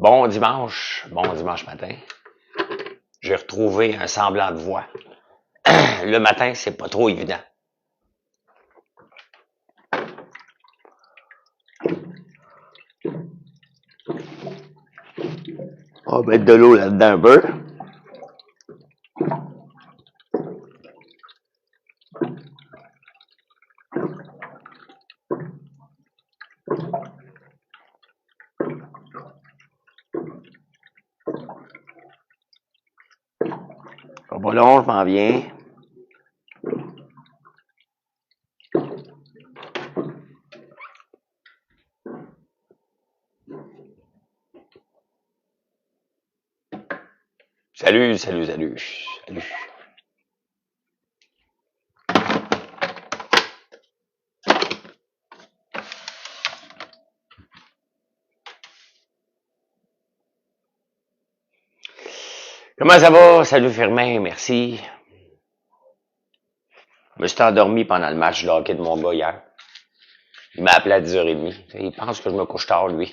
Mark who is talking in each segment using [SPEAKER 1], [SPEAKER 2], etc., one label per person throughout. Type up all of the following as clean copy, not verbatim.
[SPEAKER 1] Bon dimanche matin. J'ai retrouvé un semblant de voix. Le matin, c'est pas trop évident. On va mettre de l'eau là-dedans un peu. Pas long, je m'en viens. Salut. Comment ça va? Salut Firmin, merci. Je me suis endormi pendant le match de hockey de mon gars hier. Il m'a appelé à 10h30. Il pense que je me couche tard, lui.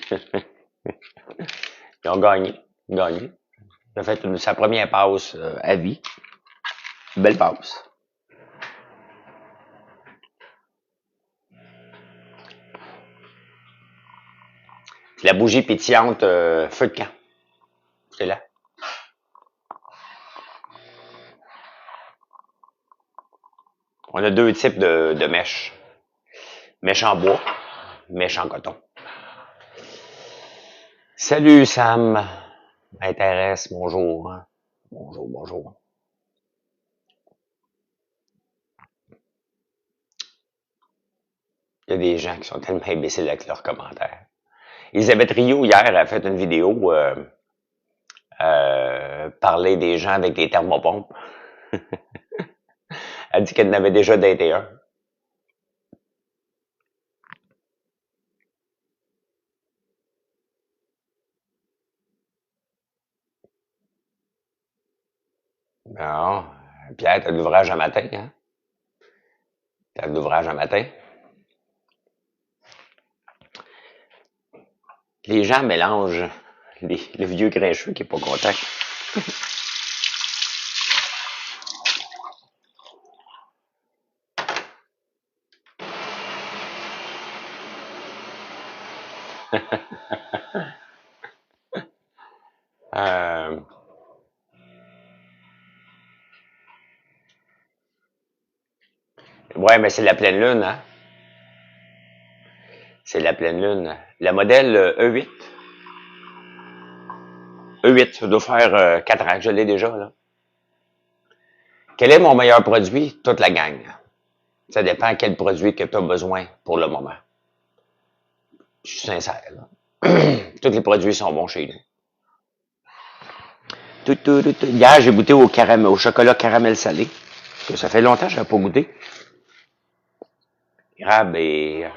[SPEAKER 1] Ils ont gagné. Il a fait sa première passe à vie. Belle passe. La bougie pétillante feu de camp. C'est là. On a deux types de mèches. Mèche en bois, mèche en coton. Salut Sam. M'intéresse, bonjour. Bonjour. Il y a des gens qui sont tellement imbéciles avec leurs commentaires. Elisabeth Rio, hier, a fait une vidéo parler des gens avec des thermopompes. Elle dit qu'elle n'avait déjà daté un. Non. Pierre, t'as de l'ouvrage à matin, hein? T'as de l'ouvrage à matin? Les gens mélangent le vieux grincheux qui est pas content. Ouais, mais c'est la pleine lune, hein? C'est la pleine lune. La modèle E8. E8, ça doit faire 4 ans que je l'ai déjà, là. Quel est mon meilleur produit? Toute la gang. Ça dépend quel produit que tu as besoin pour le moment. Je suis sincère, là. Tous les produits sont bons chez nous. Hier, j'ai goûté au chocolat caramel salé. Que ça fait longtemps que je n'avais pas goûté. Crabe et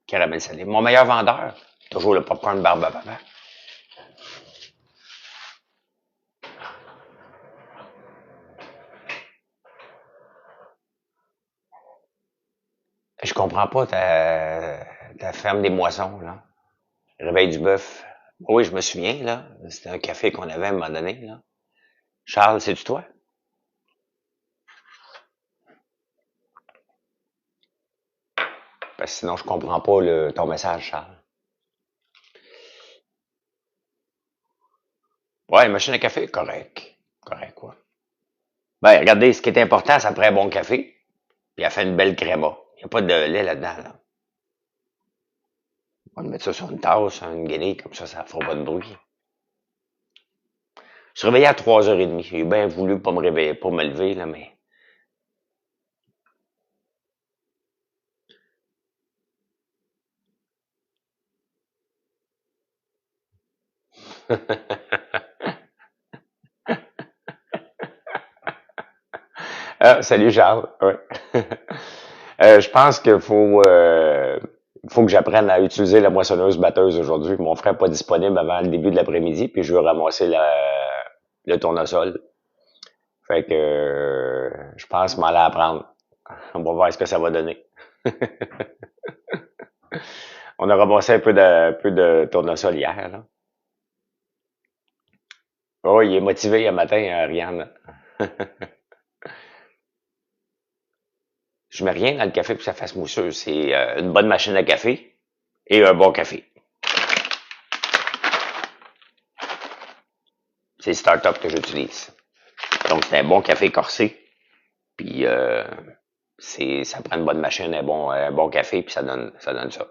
[SPEAKER 1] caramel salé. Mon meilleur vendeur, toujours le popcorn barbe à papa. Je comprends pas ta ferme des moissons, là. Réveil du bœuf. Oui, je me souviens, là. C'était un café qu'on avait à un moment donné, là. Charles, c'est-tu toi? Parce que sinon, je comprends pas ton message, Charles. Ouais, machine à café, correct. Correct, quoi. Ben, regardez, ce qui est important, ça prend un bon café. Puis elle fait une belle créma. Il n'y a pas de lait là-dedans, là. On va mettre ça sur une tasse, une guenille, comme ça fera pas de bruit. Je suis réveillé à 3h30. J'ai bien voulu pas me réveiller, pas me lever, là, mais. Ah, salut Charles. Ouais. Je pense qu'il faut que j'apprenne à utiliser la moissonneuse batteuse aujourd'hui. Mon frère n'est pas disponible avant le début de l'après-midi, puis je veux ramasser le tournesol. Fait que je pense m'en aller apprendre. On va voir ce que ça va donner. On a ramassé un peu de tournesol hier, là. Oh, il est motivé un matin, Ariane. Je mets rien dans le café pour que ça fasse mousseux. C'est une bonne machine à café et un bon café. C'est le start-up que j'utilise. Donc, c'est un bon café corsé. Puis, ça prend une bonne machine, un bon café, puis ça donne ça.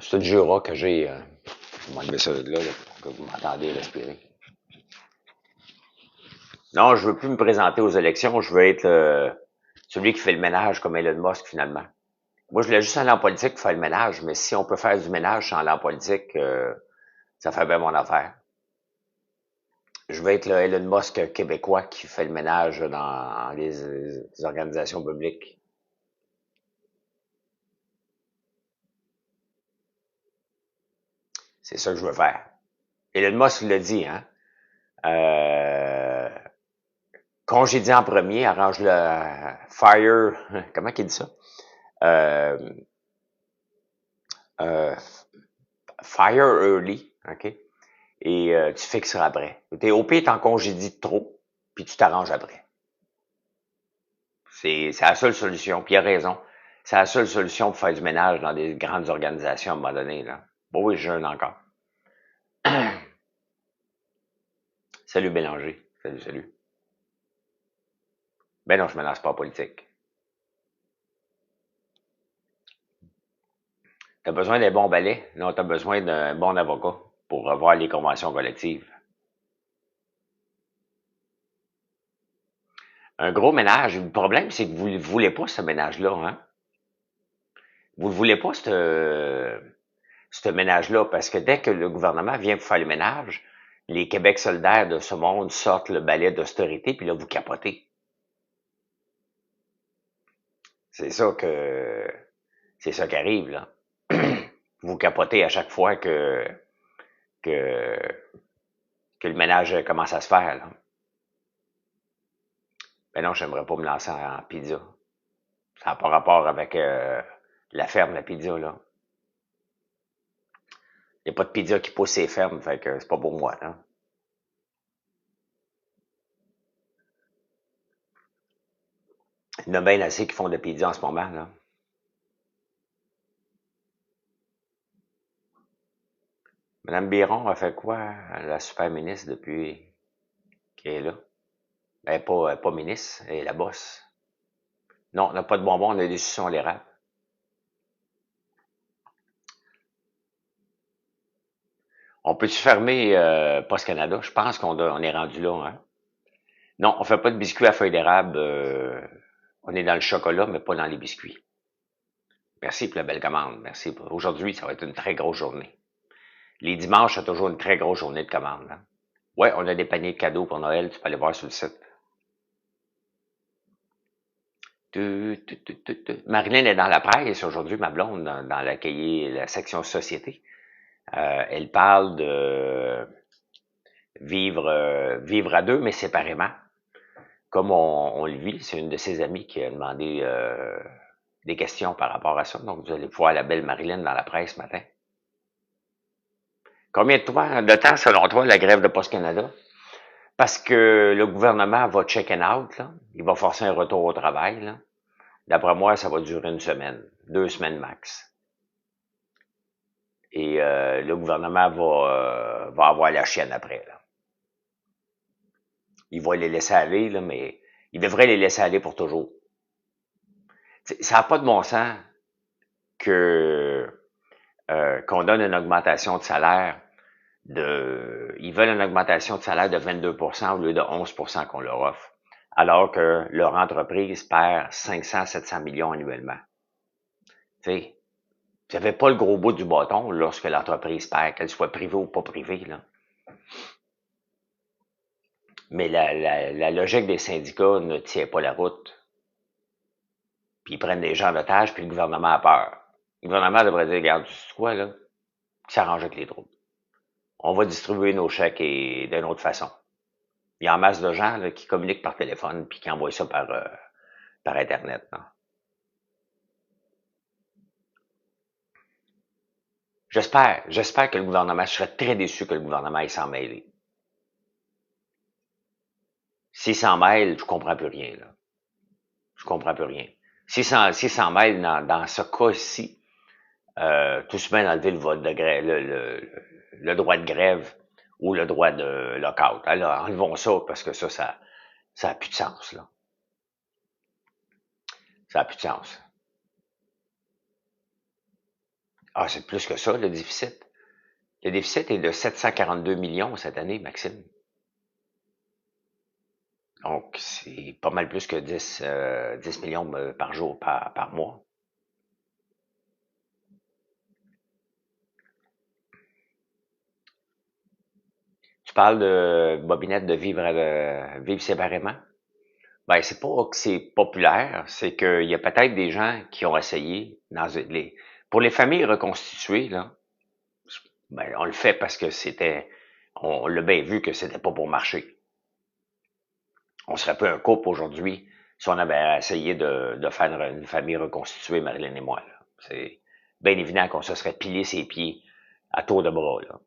[SPEAKER 1] C'est du Jura que j'ai. Je vais m'enlever ça de là, pour que vous m'entendez respirer. Non, je veux plus me présenter aux élections. Je veux être celui qui fait le ménage comme Elon Musk, finalement. Moi, je voulais juste aller en politique pour faire le ménage, mais si on peut faire du ménage sans aller en politique, ça fait bien mon affaire. Je veux être le Elon Musk québécois qui fait le ménage dans les organisations publiques. C'est ça que je veux faire. Elon Musk l'a dit, hein. Euh, Congédier en premier, arrange le fire. Comment qu'il dit ça? Euh, euh, Fire early, OK? Et tu fixeras après. Au pire, t'en congédies trop, puis tu t'arranges après. C'est la seule solution, puis il a raison. C'est la seule solution pour faire du ménage dans des grandes organisations à un moment donné, là. Bon, oui, je jeûne encore. Salut Bélanger. Salut, salut. Ben non, je me lance pas en politique. T'as besoin d'un bon balai? Non, t'as besoin d'un bon avocat pour revoir les conventions collectives. Un gros ménage. Le problème, c'est que vous ne voulez pas, ce ménage-là, hein? Vous ne voulez pas, ce ménage-là, parce que dès que le gouvernement vient pour faire le ménage, les Québec solidaires de ce monde sortent le balai d'austérité, puis là, vous capotez. C'est ça que, c'est ça qui arrive, là. Vous capotez à chaque fois que, que le ménage commence à se faire, là. Ben non, j'aimerais pas me lancer en pizza. Ça n'a pas rapport avec la ferme, la pizza, là. Il n'y a pas de pizza qui pousse ses fermes, fait que c'est pas pour moi, là. Il y en a bien assez qui font de la pizza en ce moment, là. Madame Biron a fait quoi, la super ministre, depuis qu'elle est là? Elle est pas ministre, elle est la bosse. Non, on n'a pas de bonbons, on a des suçons à l'érable. On peut-tu fermer Post Canada? Je pense on est rendu là, hein? Non, on fait pas de biscuits à feuilles d'érable. On est dans le chocolat, mais pas dans les biscuits. Merci pour la belle commande. Merci. Aujourd'hui, ça va être une très grosse journée. Les dimanches, c'est toujours une très grosse journée de commande. Hein? Ouais, on a des paniers de cadeaux pour Noël. Tu peux aller voir sur le site. Marilyn est dans la presse aujourd'hui, ma blonde, dans la section société. Elle parle de vivre à deux, mais séparément. Comme on le vit, c'est une de ses amies qui a demandé des questions par rapport à ça. Donc, vous allez voir la belle Marilyn dans la presse ce matin. Combien de temps, selon toi, la grève de Post Canada? Parce que le gouvernement va check and out, là. Il va forcer un retour au travail, là. D'après moi, ça va durer une semaine, 2 semaines max. Et le gouvernement va avoir la chienne après, là. Il va les laisser aller, là, mais il devrait les laisser aller pour toujours. T'sais, ça n'a pas de bon sens que qu'on donne une augmentation de salaire ils veulent une augmentation de salaire de 22% au lieu de 11% qu'on leur offre, alors que leur entreprise perd 500-700 millions annuellement. Tu sais, vous n'avez pas le gros bout du bâton lorsque l'entreprise perd, qu'elle soit privée ou pas privée, là. Mais la logique des syndicats ne tient pas la route. Puis ils prennent des gens en otage, puis le gouvernement a peur. Le gouvernement devrait dire, regarde, tu sais quoi, là, qui s'arrange avec les troubles. On va distribuer nos chèques et d'une autre façon. Il y a en masse de gens là, qui communiquent par téléphone puis qui envoient ça par Internet. Non? J'espère que le gouvernement, je serais très déçu que le gouvernement il s'en mêle. S'il s'en mêle, je comprends plus rien, là. Je comprends plus rien. S'il s'en mêle dans ce cas-ci, tout se met d'enlever le vote de grève, le droit de grève ou le droit de lockout. Alors, enlevons ça parce que ça a plus de sens, là. Ça a plus de sens. Ah, c'est plus que ça, le déficit. Le déficit est de 742 millions cette année, Maxime. Donc, c'est pas mal plus que 10 millions par jour, par mois. Tu parles de Bobinette de vivre séparément? Ben, c'est pas que c'est populaire, c'est qu'il y a peut-être des gens qui ont essayé pour les familles reconstituées, là, ben, on le fait parce que on l'a bien vu que c'était pas pour marcher. On serait pas un couple aujourd'hui si on avait essayé de faire une famille reconstituée, Marilyn et moi, là. C'est bien évident qu'on se serait pilé ses pieds à tour de bras, là.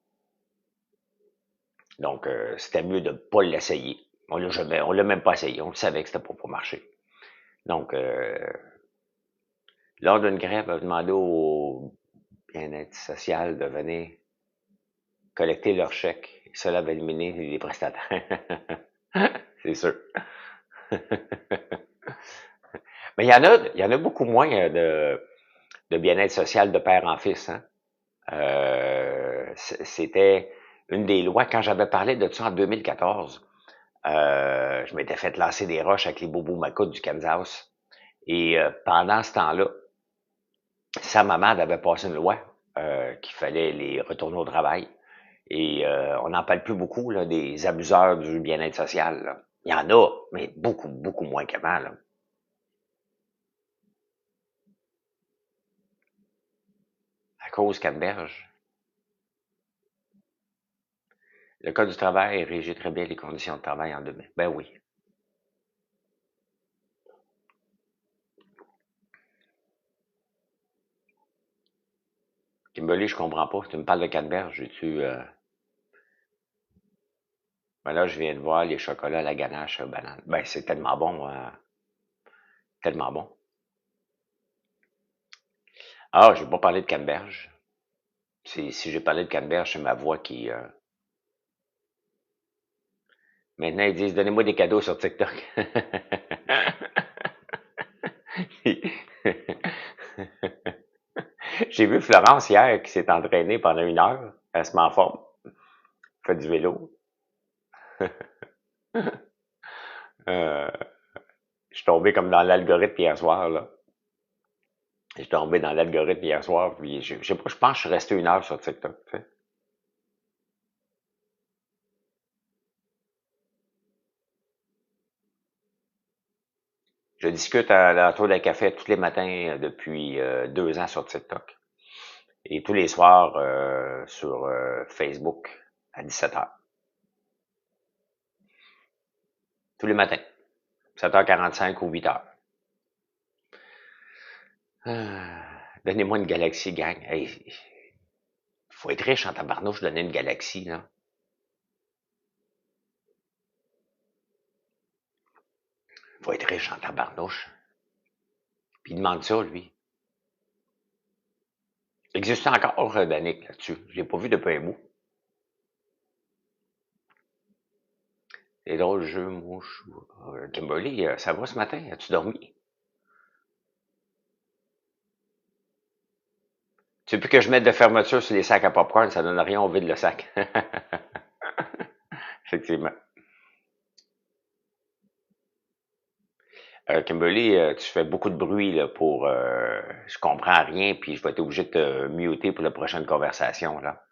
[SPEAKER 1] Donc, c'était mieux de pas l'essayer. On l'a même pas essayé. On le savait que c'était pas pour marcher. Donc, lors d'une grève, on a demandé au bien-être social de venir collecter leurs chèques. Cela va éliminer les prestataires. C'est sûr. Mais il y en a beaucoup moins de bien-être social de père en fils, hein. C'était une des lois, quand j'avais parlé de ça en 2014, je m'étais fait lancer des roches avec les bobos macoutes du Kansas. Et pendant ce temps-là, sa maman avait passé une loi qu'il fallait les retourner au travail. Et on n'en parle plus beaucoup là, des abuseurs du bien-être social, là. Il y en a, mais beaucoup, beaucoup moins qu'avant, là. À cause Canberge. Le Code du travail régit très bien les conditions de travail en 2000. Ben oui. Kimberly, je comprends pas. Tu me parles de Canberge, ben là, je viens de voir les chocolats à la ganache banane. Ben, c'est tellement bon, tellement bon. Ah, j'ai pas parlé de Canberge. Si j'ai parlé de Canberge, c'est ma voix qui... Maintenant, ils disent, donnez-moi des cadeaux sur TikTok. J'ai vu Florence hier qui s'est entraînée pendant 1 heure. Elle se met en forme. Fait du vélo. Euh, je suis tombé comme dans l'algorithme hier soir, là. Je suis tombé dans l'algorithme hier soir, puis je sais pas, je pense que je suis resté 1 heure sur TikTok, tu sais. Je discute à la tour d'un café tous les matins depuis 2 ans sur TikTok. Et tous les soirs sur Facebook à 17 heures. Tous les matins. 7h45 ou 8 heures. Donnez-moi une galaxie, gang. Hey, faut être riche en tabarnouche, donner une galaxie, là. Faut être riche en tabarnouche. Puis il demande ça, lui. Existe encore Danick là-dessus. Je l'ai pas vu depuis un bout. C'est drôle, le jeu, mouche. Kimberly, ça va ce matin? As-tu dormi? Tu veux plus que je mette de fermeture sur les sacs à popcorn, ça donne rien, on vide le sac. Effectivement. Kimberly, tu fais beaucoup de bruit là, je comprends rien, puis je vais être obligé de te muter pour la prochaine conversation, là.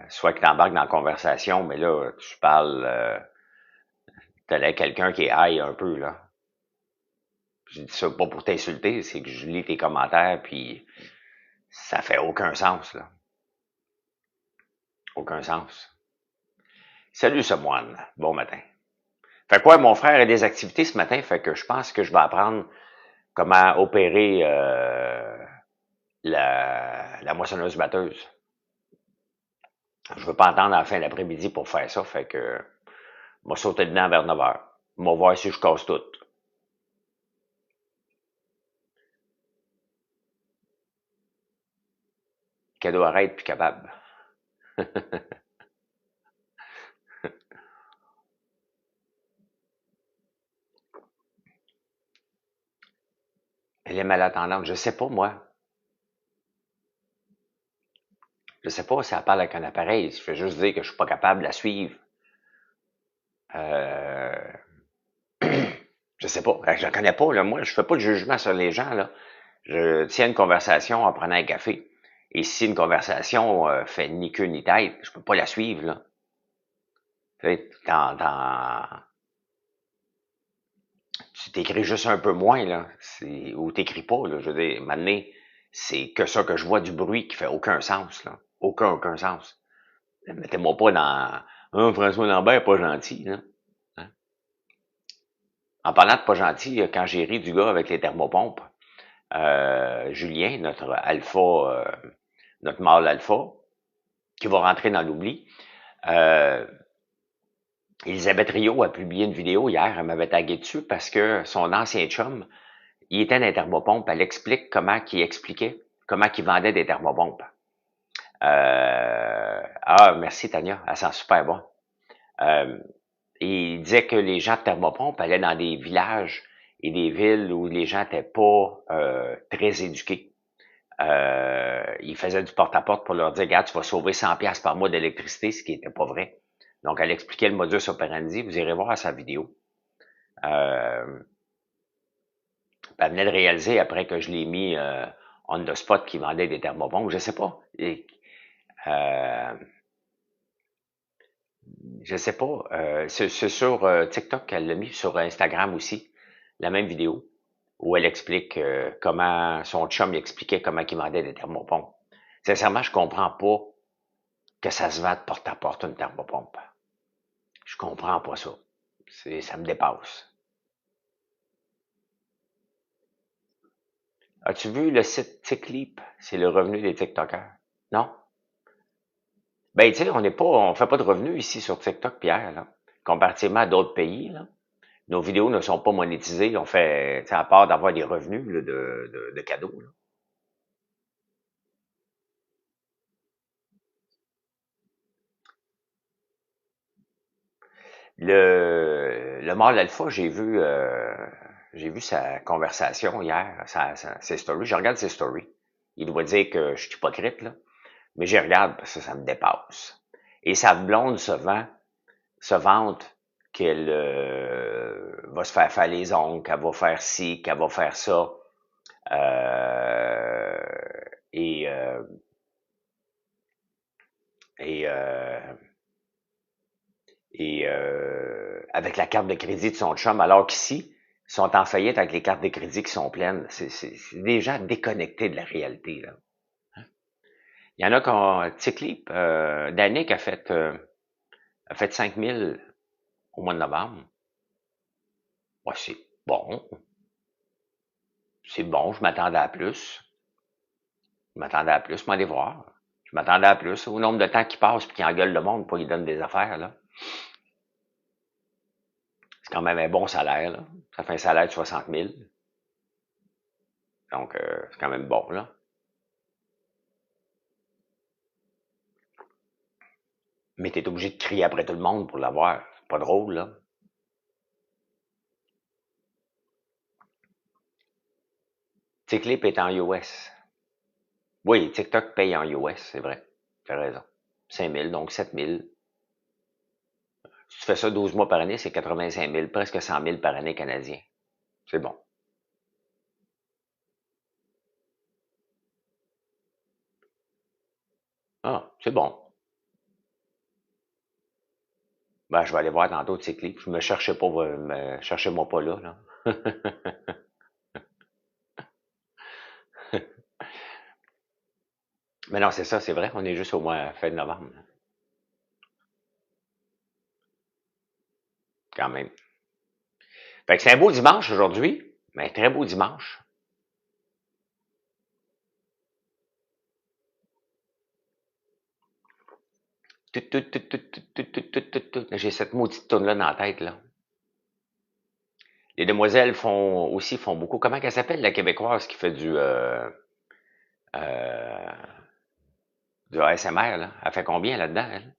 [SPEAKER 1] Soit que tu embarques dans la conversation, mais là, tu parles, t'as l'air quelqu'un qui est high un peu, là. Je dis ça pas pour t'insulter, c'est que je lis tes commentaires, puis ça fait aucun sens, là. Aucun sens. Salut, ce moine. Bon matin. Fait quoi, mon frère a des activités ce matin, fait que je pense que je vais apprendre comment opérer la moissonneuse-batteuse. Je veux pas attendre à la fin de l'après-midi pour faire ça, fait que m'a sauté dedans vers 9 heures. M'a voir si je casse tout. Cadeau arrête, puis capable. Elle est malentendante. Je sais pas, moi. Je sais pas si elle parle avec un appareil. Je fais juste dire que je suis pas capable de la suivre. Euh, je sais pas. Je la connais pas, là. Moi, je fais pas de jugement sur les gens, là. Je tiens une conversation en prenant un café. Et si une conversation fait ni queue ni tête, je peux pas la suivre, là. Tu sais, tu t'écris juste un peu moins, là. Ou t'écris pas, là. Je veux dire, maintenant, c'est que ça que je vois du bruit qui fait aucun sens, là. Aucun sens. Mettez-moi pas dans François Lambert est pas gentil, là. Hein? En parlant de pas gentil, quand j'ai ri du gars avec les thermopompes, Julien, notre mâle alpha, qui va rentrer dans l'oubli, euh, Elisabeth Rio a publié une vidéo hier, elle m'avait tagué dessus parce que son ancien chum, il était dans les thermopompes, elle explique comment qu'il vendait des thermopompes. Merci Tania, elle sent super bon. Euh, Et il disait que les gens de Thermopompe allaient dans des villages et des villes où les gens n'étaient pas très éduqués. Il faisait du porte-à-porte pour leur dire, regarde, tu vas sauver 100$ par mois d'électricité, ce qui n'était pas vrai. Donc, elle expliquait le modus operandi. Vous irez voir sa vidéo. Euh, Elle venait de réaliser, après que je l'ai mis on the spot, qui vendait des thermopompes. Je sais pas. Euh, Je sais pas. C'est sur TikTok qu'elle l'a mis, sur Instagram aussi, la même vidéo, où elle explique comment son chum lui expliquait comment il vendait des thermopompes. Sincèrement, je comprends pas que ça se vend de porte à porte une thermopompe. Je comprends pas ça. Ça me dépasse. As-tu vu le site TikLeap? C'est le revenu des TikTokers. Non? Ben, tu sais, on fait pas de revenus ici sur TikTok, Pierre, là. Comparativement à d'autres pays, là. Nos vidéos ne sont pas monétisées. On fait, tu sais, à part d'avoir des revenus là, de cadeaux. Là. Le mâle alpha, j'ai vu sa conversation hier, ses stories. Je regarde ses stories. Il doit dire que je suis hypocrite, là. Mais je regarde parce que ça me dépasse. Et sa blonde se vante qu'elle va se faire les ongles, qu'elle va faire ci, qu'elle va faire ça. Euh, et euh, et avec la carte de crédit de son chum, alors qu'ici, ils sont en faillite avec les cartes de crédit qui sont pleines. C'est des gens déconnectés de la réalité, là. Il y en a qui ont Ticlip, Danick a fait 5 000 au mois de novembre. Ouais, c'est bon. C'est bon, je m'attendais à plus. Je m'attendais à plus, m'aller voir. Je m'attendais à plus. Au nombre de temps qui passe puis qui engueule le monde pour lui donner des affaires, là. C'est quand même un bon salaire, là. Ça fait un salaire de 60 000. Donc, c'est quand même bon, là. Mais t'es obligé de crier après tout le monde pour l'avoir. C'est pas drôle, là. TikTok est en US. Oui, TikTok paye en US, c'est vrai. T'as raison. 5 000, donc 7 000. Si tu fais ça 12 mois par année, c'est 85 000, presque 100 000 par année canadien. C'est bon. Ah, c'est bon. Ben, je vais aller voir tantôt TikTok. Je me cherchais pas, cherchez-moi pas là, là. Mais non, c'est ça, c'est vrai. On est juste au mois fin de novembre, quand même. Fait que c'est un beau dimanche aujourd'hui. Mais un très beau dimanche. J'ai cette maudite tourne-là dans la tête, là. Les demoiselles font beaucoup. Comment qu'elle s'appelle, la Québécoise qui fait euh, du ASMR, là? Elle fait combien là-dedans, elle?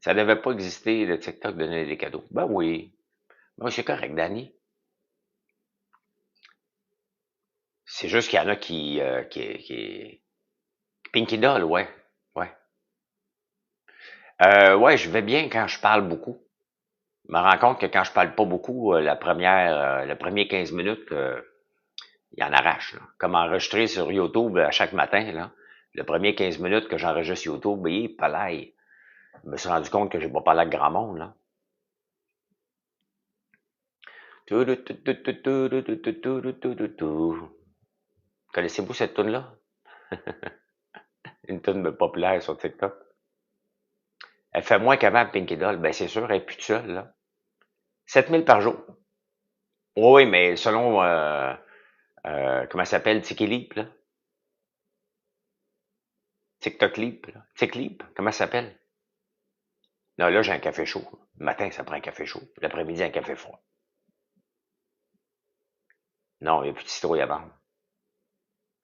[SPEAKER 1] Ça devait pas exister, le TikTok donner des cadeaux. Ben oui. Ben, c'est correct, Danny. C'est juste qu'il y en a qui... Pinky Doll, ouais. Ouais. Ouais, je vais bien quand je parle beaucoup. Je me rends compte que quand je parle pas beaucoup, le premier 15 minutes, il en arrache, là. Comme enregistrer sur YouTube à chaque matin, là. Le premier 15 minutes que j'enregistre YouTube, palaille. Je me suis rendu compte que j'ai pas parlé avec grand monde, là. Connaissez-vous cette tune-là? Une tune populaire sur TikTok. Elle fait moins qu'avant Pinky Doll. Ben, c'est sûr, elle est plus toute seule, là. 7 000 par jour. Oui, mais selon, comment ça s'appelle, Tikilip, là? TikTok Leap, là. TikLeap, comment ça s'appelle? Non, là, j'ai un café chaud. Le matin, ça prend un café chaud. L'après-midi, un café froid. Non, il n'y a plus de citrouilles à vendre.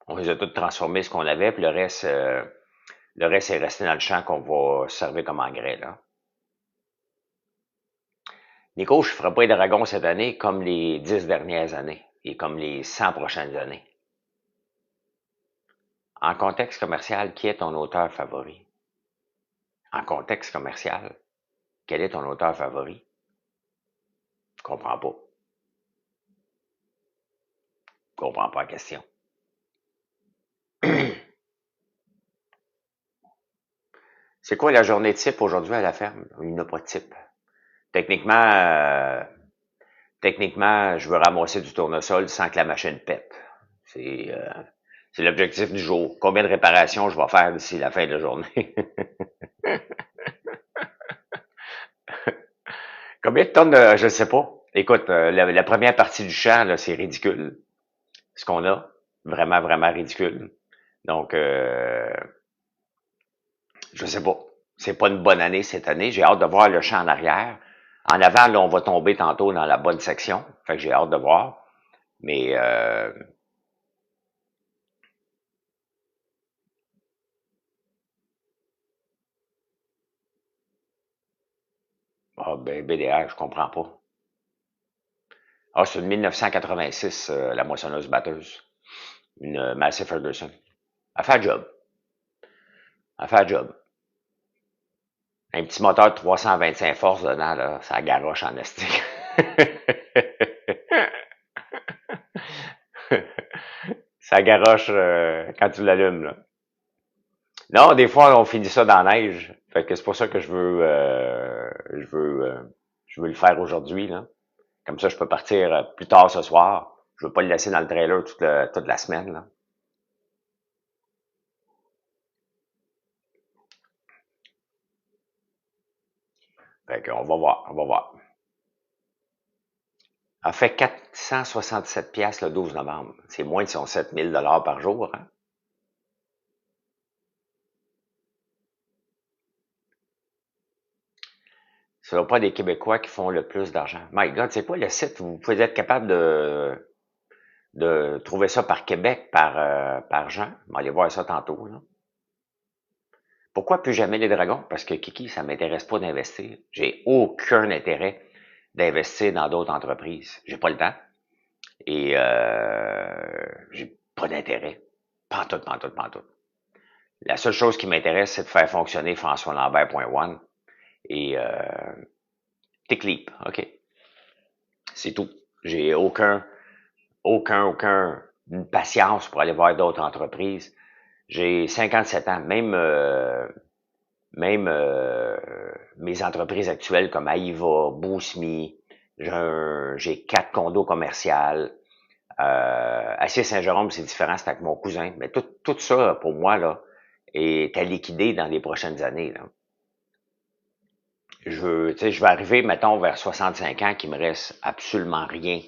[SPEAKER 1] On les a toutes transformées, ce qu'on avait, puis le reste est resté dans le champ qu'on va servir comme engrais, là. Nico, je ne ferai pas les dragons cette année comme les 10 dernières années et comme les 100 prochaines années. En contexte commercial, qui est ton auteur favori? En contexte commercial, quel est ton auteur favori? Je comprends pas. Je comprends pas la question. C'est quoi la journée type aujourd'hui à la ferme? Il n'y a pas de type. Techniquement, techniquement, je veux ramasser du tournesol sans que la machine pète. C'est c'est l'objectif du jour. Combien de réparations je vais faire d'ici la fin de la journée? Combien de tonnes de... Je ne sais pas. Écoute, la première partie du champ, là, c'est ridicule. Ce qu'on a. Vraiment, vraiment ridicule. Donc, je sais pas. C'est pas une bonne année cette année. J'ai hâte de voir le champ en arrière. En avant, là, on va tomber tantôt dans la bonne section. Fait que j'ai hâte de voir. Mais ben, BDR, je comprends pas. Ah, c'est une 1986, la moissonneuse batteuse. Une Massey Ferguson. Elle fait le job. Elle fait le job. Un petit moteur de 325 forces dedans, là, ça garoche en esti. Ça garoche quand tu l'allumes, là. Non, des fois, on finit ça dans la neige. Fait que c'est pour ça que je veux le faire aujourd'hui, là. Comme ça, je peux partir plus tard ce soir. Je veux pas le laisser dans le trailer toute la semaine, là. Fait qu'on va voir, on va voir. Elle fait 467 pièces le 12 novembre. C'est moins de son 7 000 par jour, hein? Ce ne sont pas des Québécois qui font le plus d'argent. My God, c'est quoi le site? Vous pouvez être capable de trouver ça par Québec, par Jean. On va aller voir ça tantôt, là. Pourquoi plus jamais les dragons? Parce que Kiki, ça m'intéresse pas d'investir. J'ai aucun intérêt d'investir dans d'autres entreprises. J'ai pas le temps. Et j'ai pas d'intérêt. Pantoute, pantoute, pantoute. La seule chose qui m'intéresse, c'est de faire fonctionner françoislambert.one et TechLeap. OK. C'est tout. J'ai aucun patience pour aller voir d'autres entreprises. J'ai 57 ans. Même mes entreprises actuelles comme Aïva, Boosme, j'ai 4 condos commerciaux. Acier Saint-Jérôme, c'est différent, c'est avec mon cousin. Mais tout ça, pour moi, là, est à liquider dans les prochaines années, là. Je vais arriver, mettons, vers 65 ans, qu'il me reste absolument rien.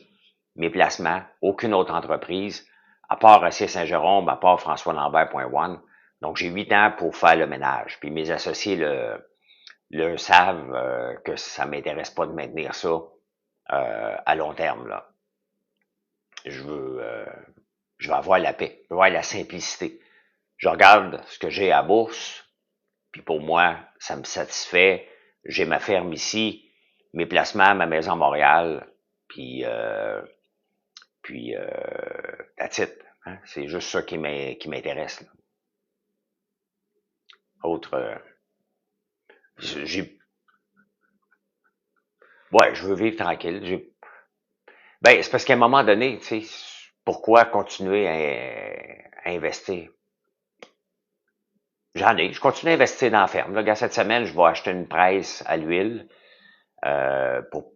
[SPEAKER 1] Mes placements, aucune autre entreprise, à part Acier Saint-Jérôme, à part François Lambert.one. Donc, j'ai 8 ans pour faire le ménage. Puis mes associés le savent que ça m'intéresse pas de maintenir ça à long terme. Là. Je veux, euh, je veux avoir la paix, je veux avoir la simplicité. Je regarde ce que j'ai à bourse, puis pour moi, ça me satisfait. J'ai ma ferme ici, mes placements, ma maison à Montréal, puis that's it. Hein? C'est juste ça qui m'intéresse. Là. Autre, j'ai, ouais, je veux vivre tranquille. Ben, c'est parce qu'à un moment donné, tu sais, pourquoi continuer à investir? Je continue à investir dans la ferme. Là, cette semaine, je vais acheter une presse à l'huile pour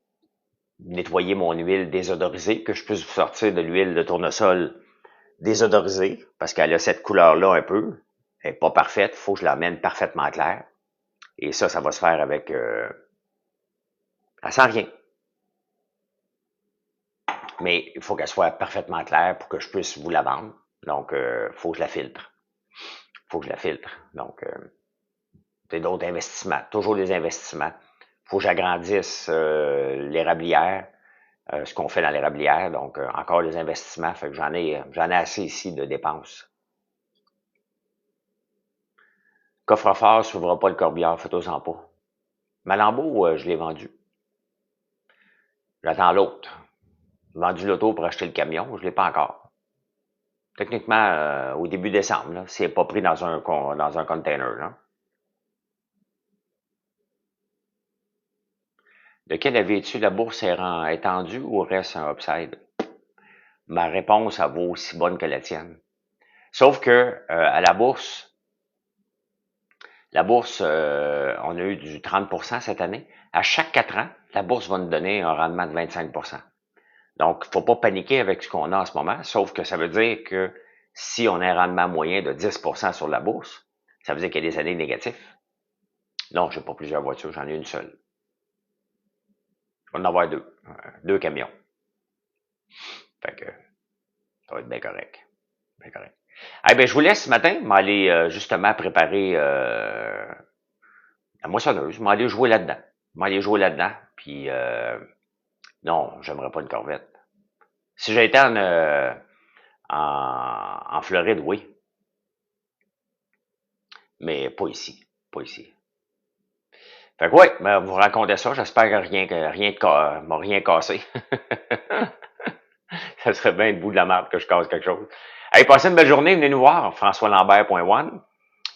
[SPEAKER 1] nettoyer mon huile désodorisée, que je puisse vous sortir de l'huile de tournesol désodorisée, parce qu'elle a cette couleur-là un peu. Elle n'est pas parfaite, il faut que je l'amène parfaitement claire. Et ça va se faire avec... elle sent rien. Mais il faut qu'elle soit parfaitement claire pour que je puisse vous la vendre. Donc, il faut que je la filtre. Faut que je la filtre. Donc, c'est d'autres investissements. Toujours des investissements. Faut que j'agrandisse l'érablière, ce qu'on fait dans l'érablière. Donc, encore des investissements. Fait que j'en ai assez ici de dépenses. Coffre-fort s'ouvrira pas le corbillard, faites-en pas. Malambeau, je l'ai vendu. J'attends l'autre. J'ai vendu l'auto pour acheter le camion, je l'ai pas encore. Techniquement, au début décembre, là, c'est pas pris dans un container. Là. De quel avis-tu la bourse est tendue ou reste un upside? Ma réponse, elle vaut aussi bonne que la tienne. Sauf que à la bourse, on a eu du 30% cette année. À chaque 4 ans, la bourse va nous donner un rendement de 25%. Donc, il ne faut pas paniquer avec ce qu'on a en ce moment, sauf que ça veut dire que si on a un rendement moyen de 10% sur la bourse, ça veut dire qu'il y a des années négatives. Non, je n'ai pas plusieurs voitures, j'en ai une seule. Je vais en avoir deux. Deux camions. Fait que ça va être bien correct. Bien correct. Eh bien, je vous laisse ce matin, m'aller justement préparer la moissonneuse, m'aller jouer là-dedans. M'aller jouer là-dedans, puis non, j'aimerais pas une Corvette. Si j'étais en Floride, oui. Mais pas ici. Pas ici. Fait que ouais, ben, vous racontez ça. J'espère que rien m'a rien cassé. Ça serait bien le bout de la marde que je casse quelque chose. Allez, passez une belle journée. Venez nous voir, françoislambert.one.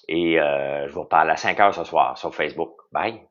[SPEAKER 1] Et je vous reparle à 5 heures ce soir sur Facebook. Bye.